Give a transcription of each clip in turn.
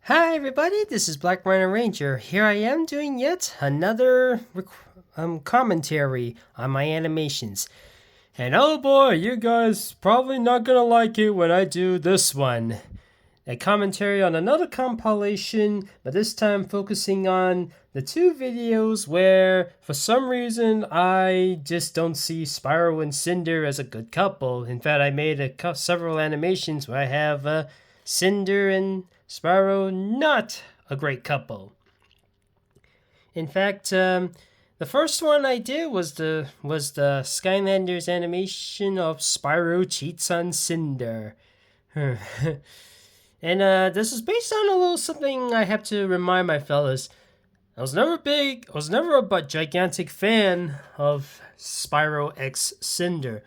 Hi everybody, this is Black Rhino Ranger. Here I am doing yet another commentary on my animations. And oh boy, you guys probably not gonna like it when I do this one. A commentary on another compilation, but this time focusing on the two videos where, for some reason, I just don't see Spyro and Cinder as a good couple. In fact, I made several animations where I have Cinder and Spyro not a great couple. In fact, the first one I did was the Skylanders animation of Spyro Cheats on Cinder. And this is based on a little something I have to remind my fellas. I was never a gigantic fan of Spyro x Cinder.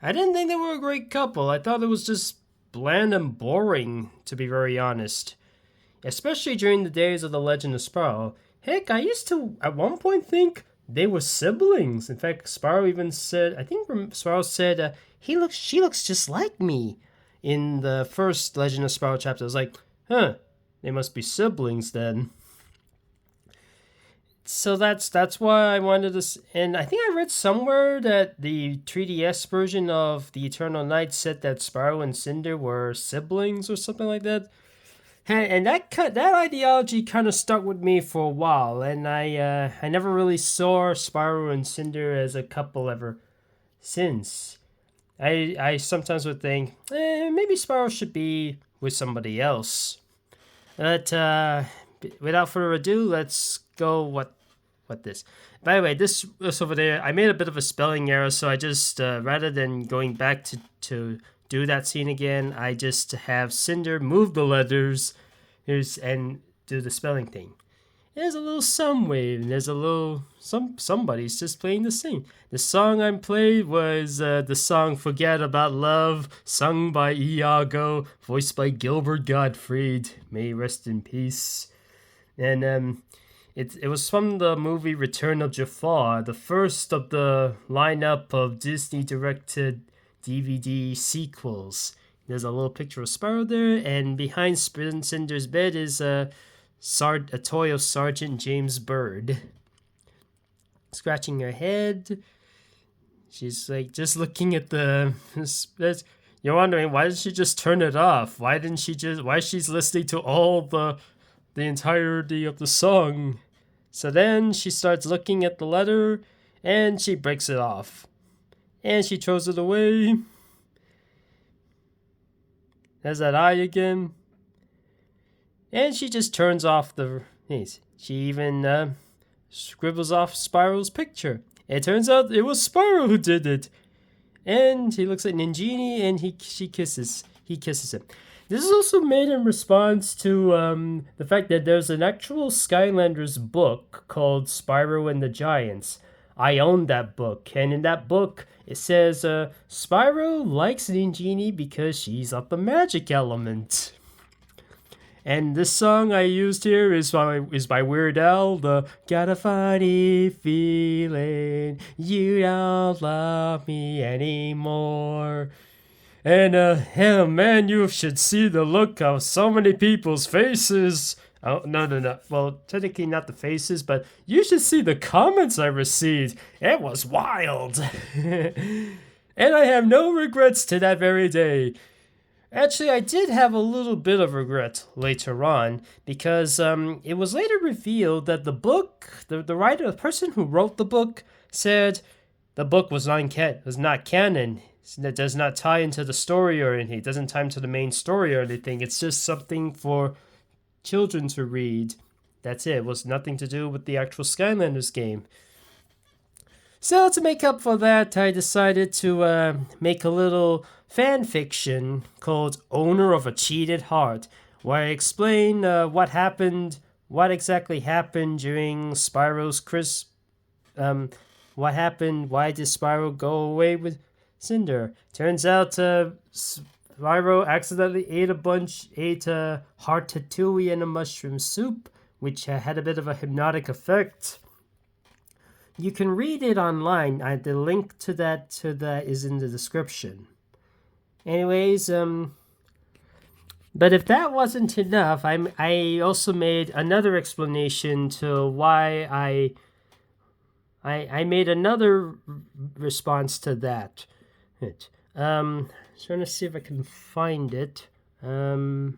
I didn't think they were a great couple. I thought it was just bland and boring, to be very honest. Especially during the days of The Legend of Spyro. Heck, I used to, at one point, think they were siblings. In fact, Spyro even said, I think Spyro said, she looks just like me. In the first Legend of Spyro chapter, I was like, they must be siblings then. So that's why I wanted to, and I think I read somewhere that the 3DS version of the Eternal Night said that Spyro and Cinder were siblings or something like that. And that ideology kind of stuck with me for a while, and I never really saw Spyro and Cinder as a couple ever since. I sometimes would think, maybe Spyro should be with somebody else. But without further ado, let's go what this. By the way, this over there, I made a bit of a spelling error, so I just, rather than going back to do that scene again, I just have Cinder move the letters and do the spelling thing. There's a little sound wave, and there's a little somebody's just playing the sing. The song I played was the song "Forget About Love," sung by Iago, voiced by Gilbert Gottfried. May he rest in peace. And it was from the movie Return of Jafar, the first of the lineup of Disney directed DVD sequels. There's a little picture of Spyro there, and behind Cinder's bed is a toy of Sergeant James Bird. Scratching her head. She's like just looking at the. You're wondering, why didn't she just turn it off? Why she's listening to all the entirety of the song? So then she starts looking at the letter, and she breaks it off. And she throws it away. There's that eye again. And she just turns off the things. She even scribbles off Spyro's picture. It turns out it was Spyro who did it. And he looks at Ninjini and he kisses him. This is also made in response to the fact that there's an actual Skylanders book called Spyro and the Giants. I own that book, and in that book it says Spyro likes Ninjini because she's of the magic element. And this song I used here is by Weird Al, the "Got a funny feeling you don't love me anymore." And hell, man, you should see the look of so many people's faces. Oh, no. Well, technically not the faces, but you should see the comments I received. It was wild. And I have no regrets to that very day. Actually, I did have a little bit of regret later on, because it was later revealed that the book, the writer, the person who wrote the book, said the book was not canon. It does not tie into the story or anything. It doesn't tie into the main story or anything. It's just something for children to read. That's it. It was nothing to do with the actual Skylanders game. So to make up for that, I decided to make a little fan fiction called "Owner of a Cheated Heart," where I explain what exactly happened during Spyro's what happened, why did Spyro go away with Cinder. Turns out Spyro accidentally ate a heart-tatouille and a mushroom soup, which had a bit of a hypnotic effect. You can read it online. The link to that is in the description. Anyways, But if that wasn't enough, I also made another explanation to why I made another response to that. Trying to see if I can find it. I'm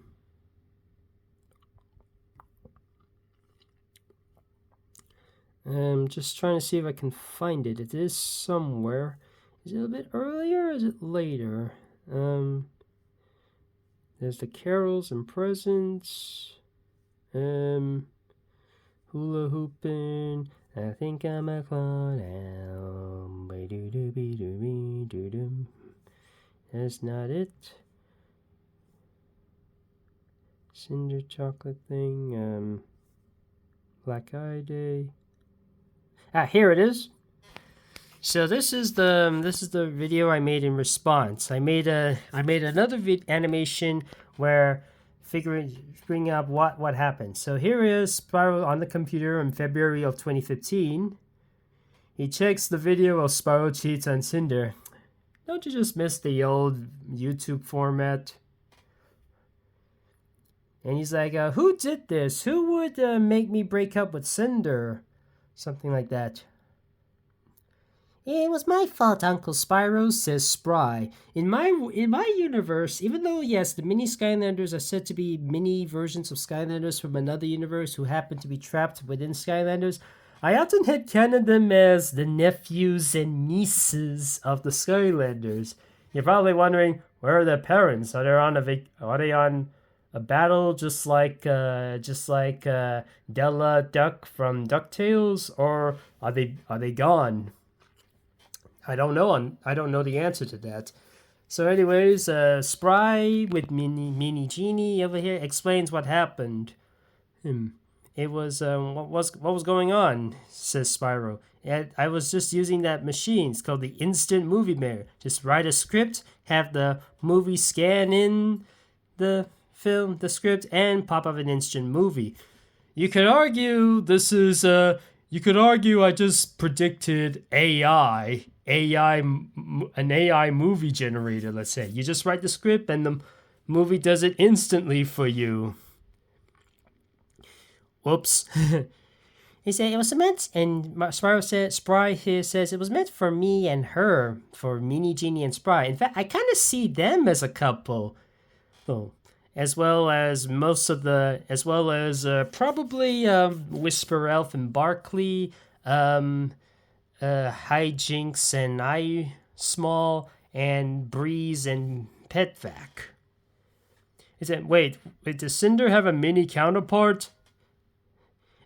just trying to see if I can find it. It is somewhere. Is it a bit earlier or is it later? There's the carols and presents. Hula hooping. I think I'm a clown. That's not it. Cinder chocolate thing. Black Eye Day. Here it is. So this is the video I made in response. I made another animation where figuring out what happened. So here is Spyro on the computer in February of 2015. He checks the video of Spyro Cheats on Cinder. Don't you just miss the old YouTube format? And he's like, who did this? Who would make me break up with Cinder? Something like that. It was my fault, Uncle Spyro, says Spry. In my universe, even though, yes, the mini Skylanders are said to be mini versions of Skylanders from another universe who happen to be trapped within Skylanders, I often headcanon them as the nephews and nieces of the Skylanders. You're probably wondering, where are their parents? Are they on a battle just like Della Duck from DuckTales, or are they gone? I don't know the answer to that. So anyways, Spry with Mini Genie over here explains what happened. It was what was going on, says Spyro. I was just using that machine. It's called the Instant Movie Maker. Just write a script, have the movie scan in the script, and pop up an instant movie. You could argue I just predicted an AI movie generator, let's say. You just write the script and the movie does it instantly for you. Whoops. He said it was meant, and Spry here says it was meant for me and her, for Mini Genie and Spry. In fact, I kind of see them as a couple. Oh. As well as probably Whisper Elf and Barkley, Hijinks and I Small, and Breeze and Petvac. Wait, does Cinder have a mini counterpart?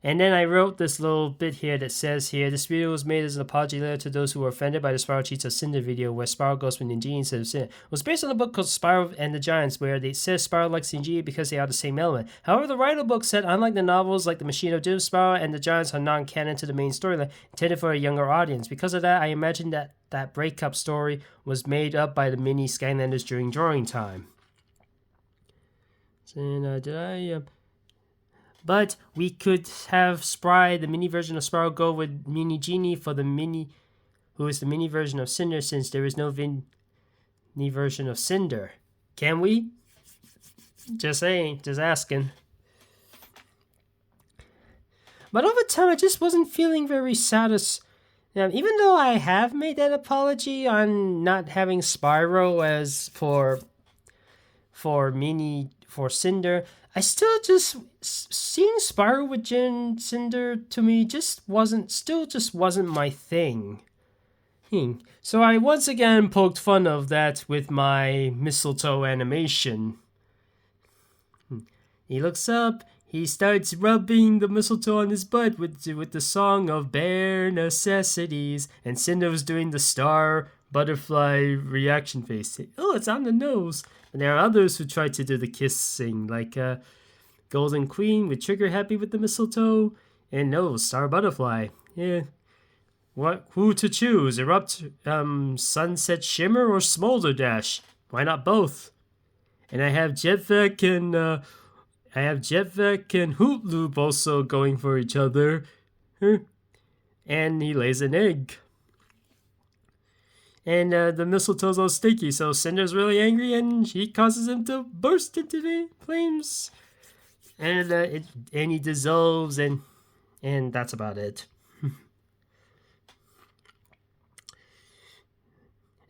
And then I wrote this little bit here that says here, this video was made as an apology letter to those who were offended by the Spyro Cheats of Cinder video, where Spyro goes with Ninja instead of Cinder. It was based on a book called Spyro and the Giants, where they say Spyro likes Ninja because they are the same element. However, the writer book said, unlike the novels like The Machine of Doom, Spyro and the Giants are non-canon to the main storyline, intended for a younger audience. Because of that, I imagine that breakup story was made up by the mini Skylanders during drawing time. So, but we could have Spry, the mini version of Spyro, go with Mini Genie for the mini, who is the mini version of Cinder, since there is no mini version of Cinder. Can we? Just saying, just asking. But over time, I just wasn't feeling very satisfied. Even though I have made that apology on not having Spyro as for Cinder, I still just seeing Spyro with Cinder to me just wasn't my thing. So I once again poked fun of that with my Mistletoe animation. He looks up, he starts rubbing the mistletoe on his butt with the song of Bare Necessities, and Cinder's doing the star butterfly reaction face. Oh, it's on the nose. And there are others who try to do the kissing, like Golden Queen with Trigger happy with the mistletoe, and no, Star Butterfly. Yeah. Who to choose? Erupt, Sunset Shimmer, or Smolder Dash? Why not both? And I have Jetvac and Hoot Loop also going for each other. And he lays an egg. And the mistletoe's all sticky, so Cinder's really angry, and she causes him to burst into the flames. And he dissolves, and that's about it.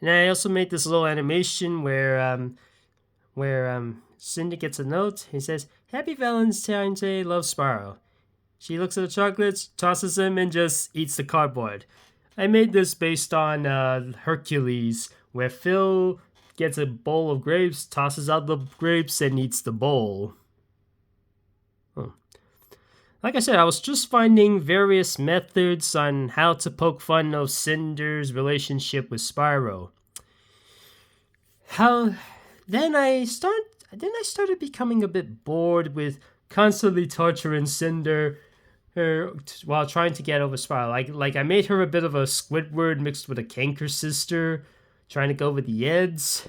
And I also made this little animation where Cinder gets a note. He says, "Happy Valentine's Day, love Spyro." She looks at the chocolates, tosses them, and just eats the cardboard. I made this based on Hercules, where Phil gets a bowl of grapes, tosses out the grapes, and eats the bowl. Like I said, I was just finding various methods on how to poke fun of Cinder's relationship with Spyro. Then I started becoming a bit bored with constantly torturing Cinder while trying to get over Spyro. Like I made her a bit of a Squidward mixed with a Kanker sister, trying to go over the edge.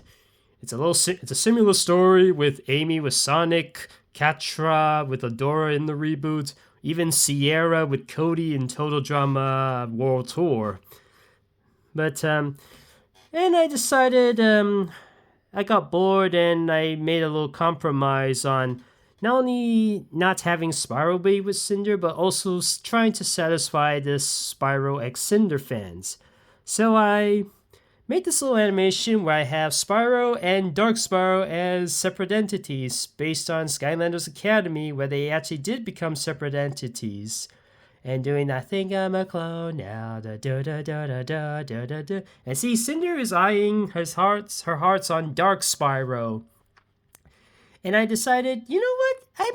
It's a similar story with Amy with Sonic, Catra with Adora in the reboot, even Sierra with Cody in Total Drama World Tour. But and I decided I got bored, and I made a little compromise on not only not having Spyro be with Cinder, but also trying to satisfy the Spyro x Cinder fans. So I made this little animation where I have Spyro and Dark Spyro as separate entities based on Skylanders Academy, where they actually did become separate entities. And doing I think I'm a clone now, da da da da da da da da da. And see, Cinder is eyeing her hearts on Dark Spyro. And I decided, you know what? I'm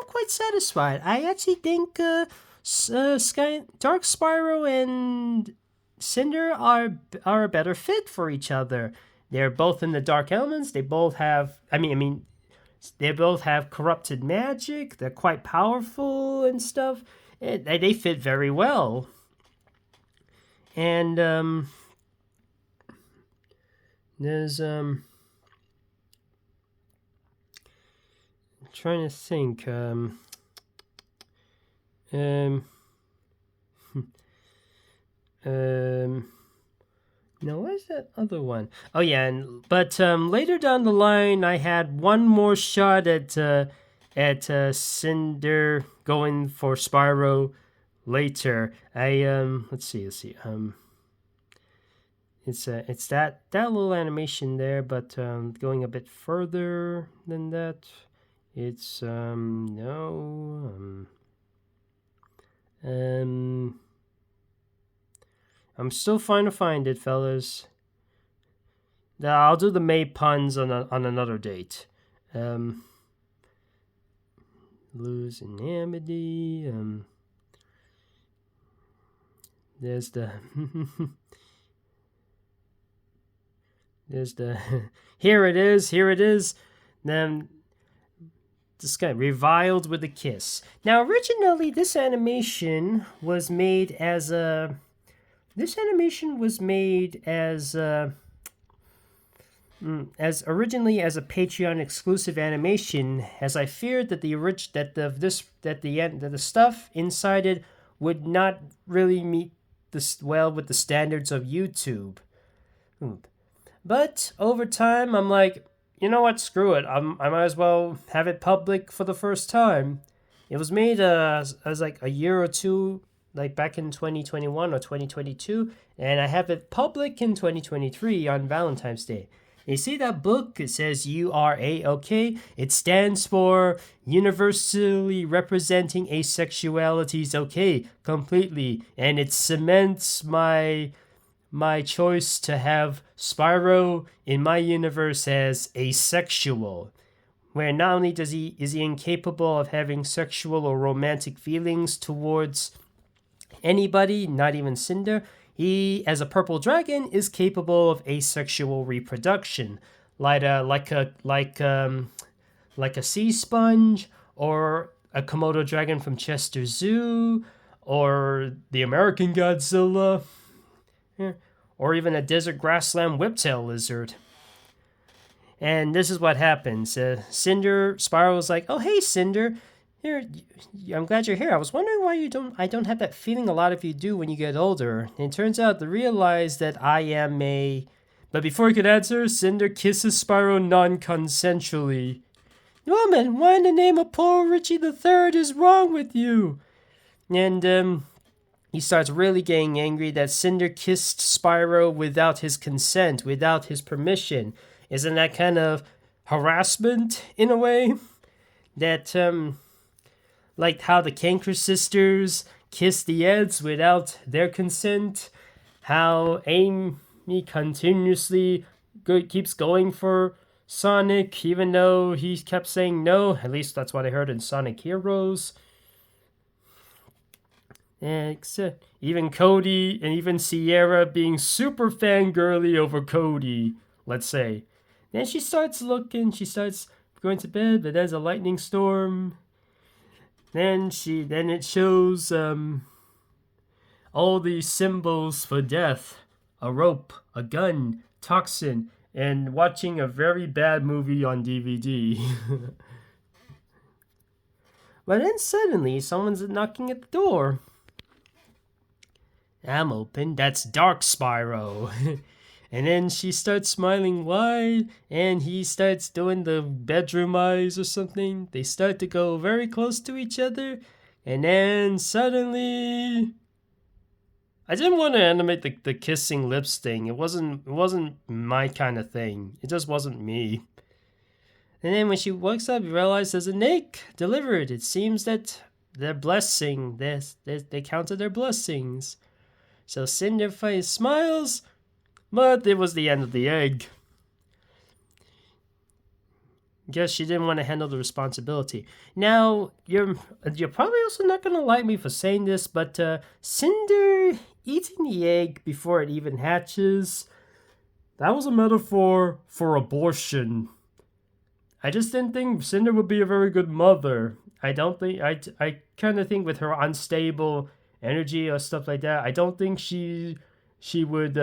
quite satisfied. I actually think Dark Spyro and Cinder are a better fit for each other. They're both in the dark elements. They both have they both have corrupted magic. They're quite powerful and stuff. They fit very well. And there's I'm trying to think no, where's that other one? Oh yeah, but later down the line, I had one more shot at Cinder going for Spyro later. Let's see. It's that little animation there, but going a bit further than that, it's I'm still trying to find it, fellas. I'll do the May puns on another date. Lose in Amity. There's the here it is. Then this guy Reviled with a kiss. Now originally this animation was made as a originally as a Patreon exclusive animation, as I feared that the stuff inside it would not really meet with the standards of YouTube. But over time, I'm like, you know what? Screw it. I might as well have it public for the first time. It was made as like a year or two, like back in 2021 or 2022, and I have it public in 2023 on Valentine's Day. You see that book? It says URA-OK. It stands for Universally Representing Asexuality is OK, completely. And it cements my choice to have Spyro in my universe as asexual, where not only is he incapable of having sexual or romantic feelings towards anybody, not even Cinder, he, as a purple dragon, is capable of asexual reproduction, like a sea sponge, or a Komodo dragon from Chester Zoo, or the American Godzilla, or even a desert grassland whiptail lizard. And this is what happens. Spyro is like, "Oh hey Cinder, Here, I'm glad you're here. I was wondering why I don't have that feeling a lot of you do when you get older. And it turns out to realize that I am a... But before he could answer, Cinder kisses Spyro non-consensually. Woman, what in the name of poor Richie the Third is wrong with you? And, he starts really getting angry that Cinder kissed Spyro without his consent, without his permission. Isn't that kind of harassment, in a way? That, like how the Kanker sisters kiss the Eds without their consent. How Amy continuously keeps going for Sonic, even though he kept saying no. At least that's what I heard in Sonic Heroes. Except even Cody and even Sierra being super fangirly over Cody, let's say. Then she starts going to bed, but there's a lightning storm. Then it shows all these symbols for death. A rope, a gun, toxin, and watching a very bad movie on DVD. But then suddenly someone's knocking at the door. I'm open. That's Dark Spyro. And then she starts smiling wide, and he starts doing the bedroom eyes or something. They start to go very close to each other, and then suddenly... I didn't want to animate the kissing lips thing. It wasn't my kind of thing. It just wasn't me. And then when she wakes up, you realize there's an egg delivered. It seems that their blessing, they counted their blessings. So Cinder face smiles, but it was the end of the egg. Guess she didn't want to handle the responsibility. Now, you're probably also not going to like me for saying this, but Cinder eating the egg before it even hatches, that was a metaphor for abortion. I just didn't think Cinder would be a very good mother. I kind of think with her unstable energy or stuff like that, I don't think she would,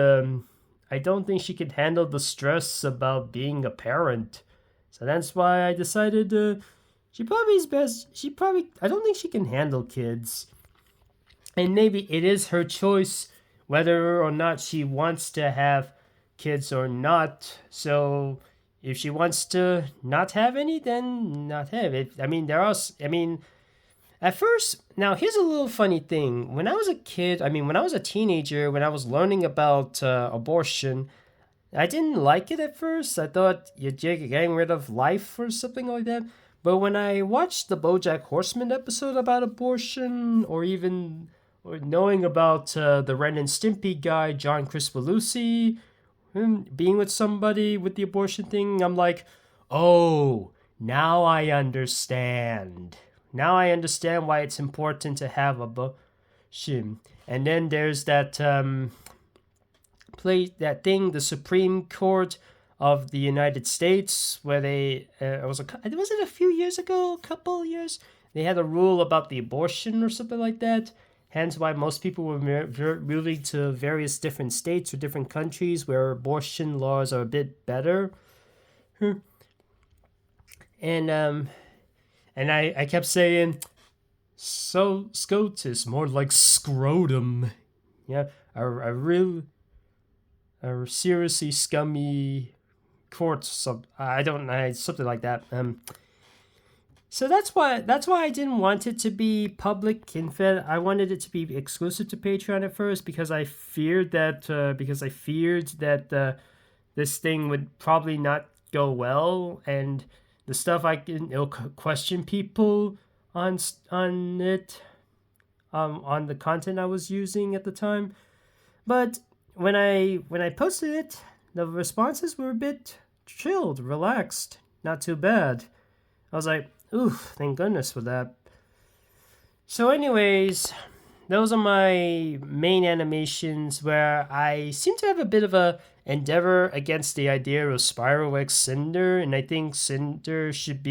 I don't think she could handle the stress about being a parent. So that's why I decided she probably is best. I don't think she can handle kids. And maybe it is her choice whether or not she wants to have kids or not. So if she wants to not have any, then not have it. At first, now here's a little funny thing. When I was a kid, when I was a teenager, when I was learning about abortion, I didn't like it at first. I thought you're getting rid of life or something like that. But when I watched the BoJack Horseman episode about abortion, or knowing about the Ren and Stimpy guy, John Crispolucci, being with somebody with the abortion thing, I'm like, oh, now I understand. Now I understand why it's important to have abortion. And then there's that the Supreme Court of the United States, where was it a few years ago, a couple years? They had a rule about the abortion or something like that. Hence why most people were moving to various different states or different countries where abortion laws are a bit better. And I kept saying, so SCOTUS, more like scrotum. Yeah, a seriously scummy court, something like that. So that's why I didn't want it to be public. In fact, I wanted it to be exclusive to Patreon at first because I feared that this thing would probably not go well, and the stuff it'll question people on it, on the content I was using at the time. But when I posted it, the responses were a bit chilled, relaxed, not too bad. I was like, oof, thank goodness for that. So anyways, those are my main animations where I seem to have a bit of a endeavor against the idea of Spyro x Cinder, and I think Cinder should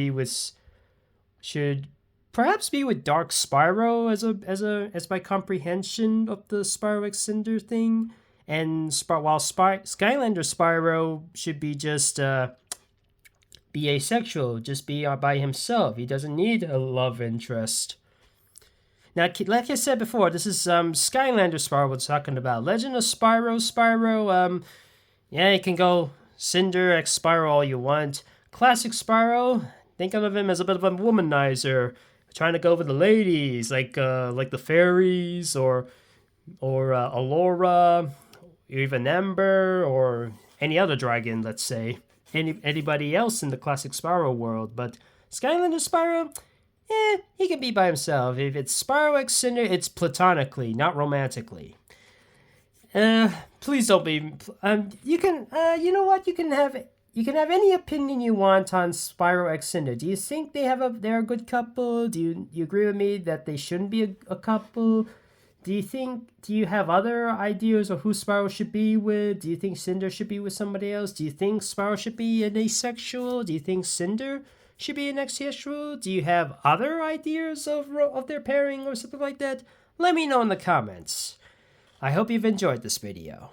perhaps be with Dark Spyro as my comprehension of the Spyro x Cinder thing, and while Skylander Spyro should be just be asexual, just be by himself. He doesn't need a love interest. Now, like I said before, this is Skylanders Spyro we're talking about. Legend of Spyro, yeah, you can go Cinder x Spyro all you want. Classic Spyro, think of him as a bit of a womanizer, trying to go over the ladies, like the fairies, or Allura, even Ember, or any other dragon, let's say. Anybody else in the classic Spyro world. But Skylander Spyro, he can be by himself. If it's Spyro x Cinder, it's platonically, not romantically. Please don't be. You can. You know what? You can have any opinion you want on Spyro x Cinder. Do you think they're a good couple? Do you agree with me that they shouldn't be a couple? Do you have other ideas of who Spyro should be with? Do you think Cinder should be with somebody else? Do you think Spyro should be an asexual? Do you think Cinder should be an asexual? Do you have other ideas of their pairing or something like that? Let me know in the comments. I hope you've enjoyed this video.